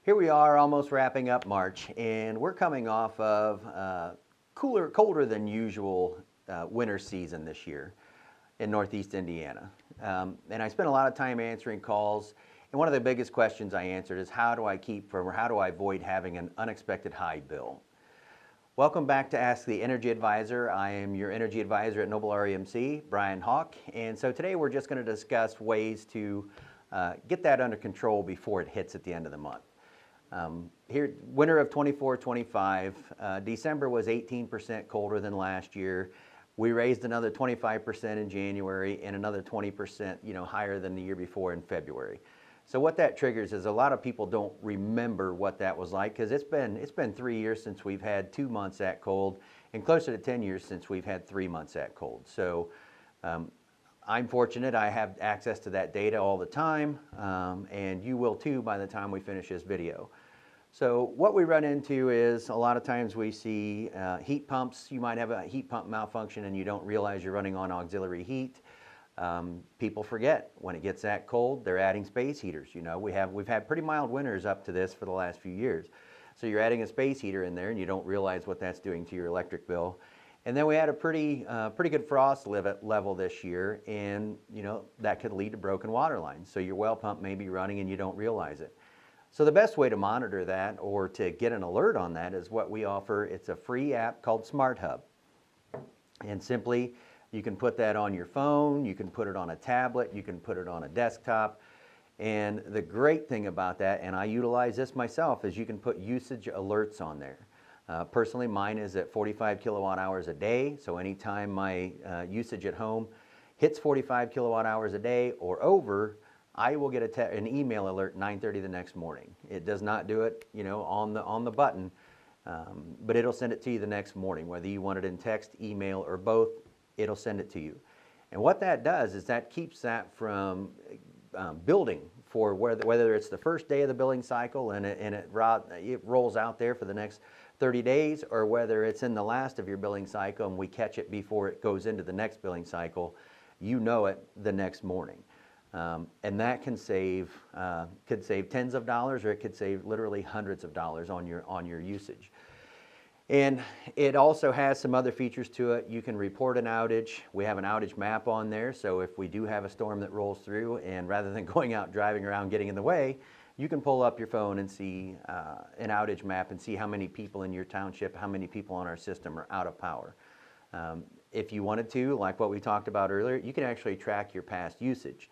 Here we are almost wrapping up March, and we're coming off of colder than usual winter season this year in Northeast Indiana. And I spent a lot of time answering calls, and one of the biggest questions I answered is how do I avoid having an unexpected high bill? Welcome back to Ask the Energy Advisor. I am your energy advisor at Noble REMC, Brian Hawk, and so today we're just going to discuss ways to get that under control before it hits at the end of the month. Here, winter of 24-25, December was 18% colder than last year. We raised another 25% in January and another 20%, higher than the year before in February. So what that triggers is a lot of people don't remember what that was like because it's been 3 years since we've had 2 months that cold, and closer to 10 years since we've had 3 months that cold. So I'm fortunate I have access to that data all the time, and you will too by the time we finish this video. So what we run into is a lot of times we see heat pumps. You might have a heat pump malfunction and you don't realize you're running on auxiliary heat. People forget when it gets that cold, they're adding space heaters. We've had pretty mild winters up to this for the last few years. So you're adding a space heater in there and you don't realize what that's doing to your electric bill. And then we had a pretty good frost level this year, and that could lead to broken water lines. So your well pump may be running and you don't realize it. So the best way to monitor that or to get an alert on that is what we offer. It's a free app called Smart Hub. And simply, you can put that on your phone, you can put it on a tablet, you can put it on a desktop. And the great thing about that, and I utilize this myself, is you can put usage alerts on there. Personally, mine is at 45 kilowatt hours a day. So anytime my usage at home hits 45 kilowatt hours a day or over, I will get an email alert 9:30 the next morning. It does not do it, on the button, but it'll send it to you the next morning. Whether you want it in text, email, or both, it'll send it to you. And what that does is that keeps that from building for whether it's the first day of the billing cycle and it rolls out there for the next 30 days, or whether it's in the last of your billing cycle and we catch it before it goes into the next billing cycle, it the next morning. And that could save tens of dollars, or it could save literally hundreds of dollars on your usage. And it also has some other features to it. You can report an outage. We have an outage map on there, so if we do have a storm that rolls through, and rather than going out driving around getting in the way, you can pull up your phone and see an outage map and see how many people in your township, how many people on our system are out of power. If you wanted to, like what we talked about earlier, you can actually track your past usage.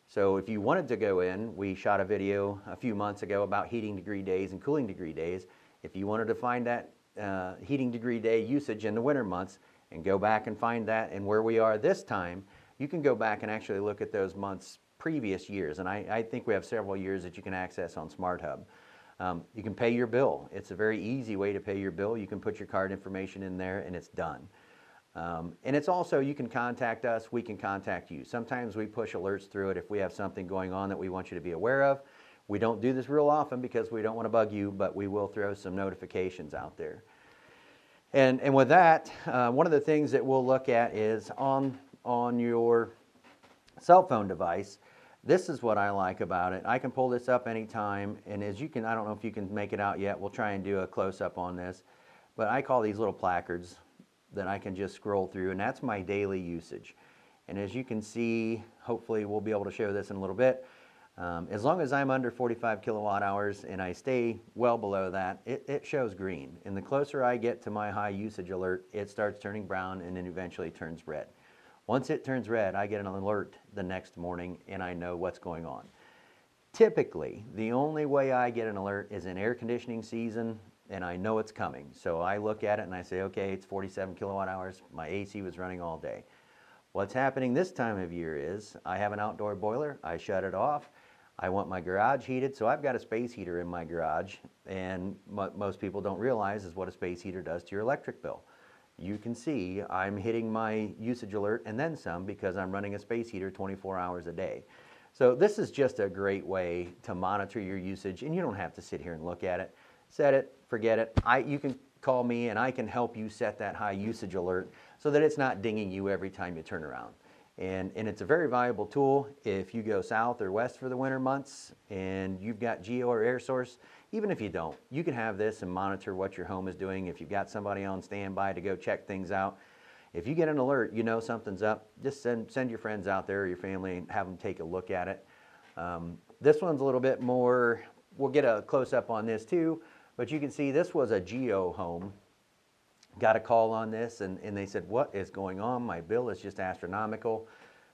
So if you wanted to go in, we shot a video a few months ago about heating degree days and cooling degree days. If you wanted to find that heating degree day usage in the winter months and go back and find that and where we are this time, you can go back and actually look at those months previous years. And I think we have several years that you can access on Smart Hub. You can pay your bill. It's a very easy way to pay your bill. You can put your card information in there and it's done. And it's also, you can contact us, we can contact you. Sometimes we push alerts through it if we have something going on that we want you to be aware of. We don't do this real often because we don't want to bug you, but we will throw some notifications out there. And with that, one of the things that we'll look at is on your cell phone device. This is what I like about it. I can pull this up anytime, and as you can, I don't know if you can make it out yet, we'll try and do a close-up on this, but I call these little placards that I can just scroll through, and that's my daily usage. And as you can see, hopefully we'll be able to show this in a little bit. As long as I'm under 45 kilowatt hours and I stay well below that, it shows green. And the closer I get to my high usage alert, it starts turning brown and then eventually turns red. Once it turns red, I get an alert the next morning and I know what's going on. Typically, the only way I get an alert is in air conditioning season, and I know it's coming. So I look at it and I say, okay, it's 47 kilowatt hours. My AC was running all day. What's happening this time of year is I have an outdoor boiler. I shut it off. I want my garage heated, so I've got a space heater in my garage. And what most people don't realize is what a space heater does to your electric bill. You can see I'm hitting my usage alert and then some because I'm running a space heater 24 hours a day. So this is just a great way to monitor your usage, and you don't have to sit here and look at it. Set it, forget it. You can call me and I can help you set that high usage alert so that it's not dinging you every time you turn around. And it's a very valuable tool if you go south or west for the winter months and you've got geo or air source. Even if you don't, you can have this and monitor what your home is doing. If you've got somebody on standby to go check things out, if you get an alert, you know something's up, just send your friends out there or your family and have them take a look at it. This one's a little bit more, we'll get a close-up on this too, but you can see this was a geo home. Got a call on this and they said, what is going on? My bill is just astronomical.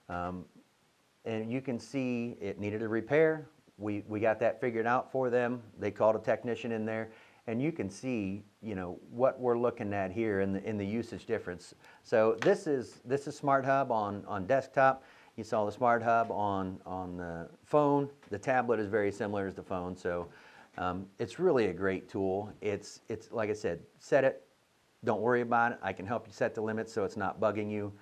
And you can see it needed a repair. We got that figured out for them. They called a technician in there, and you can see, you know, what we're looking at here in the usage difference. So this is Smart Hub on desktop. You saw the Smart Hub on the phone. The tablet is very similar as the phone, so it's really a great tool. It's like I said, set it. Don't worry about it. I can help you set the limits so it's not bugging you.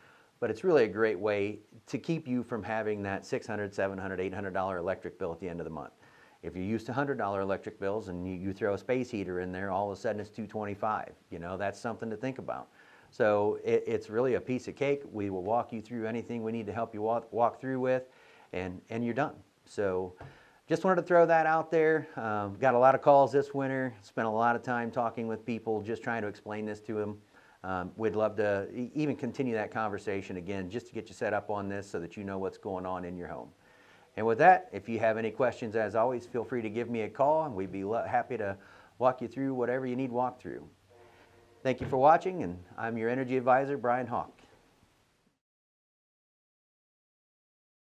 But it's really a great way to keep you from having that $600, $700, $800 electric bill at the end of the month. If you're used to $100 electric bills and you throw a space heater in there, all of a sudden it's $225. You know, that's something to think about. So it's really a piece of cake. We will walk you through anything we need to help you walk through with, and you're done. So just wanted to throw that out there. Got a lot of calls this winter, spent a lot of time talking with people, just trying to explain this to them. We'd love to even continue that conversation again, just to get you set up on this so that you know what's going on in your home. And with that, if you have any questions, as always, feel free to give me a call, and we'd be happy to walk you through whatever you need walked through. Thank you for watching, and I'm your energy advisor, Brian Hawk.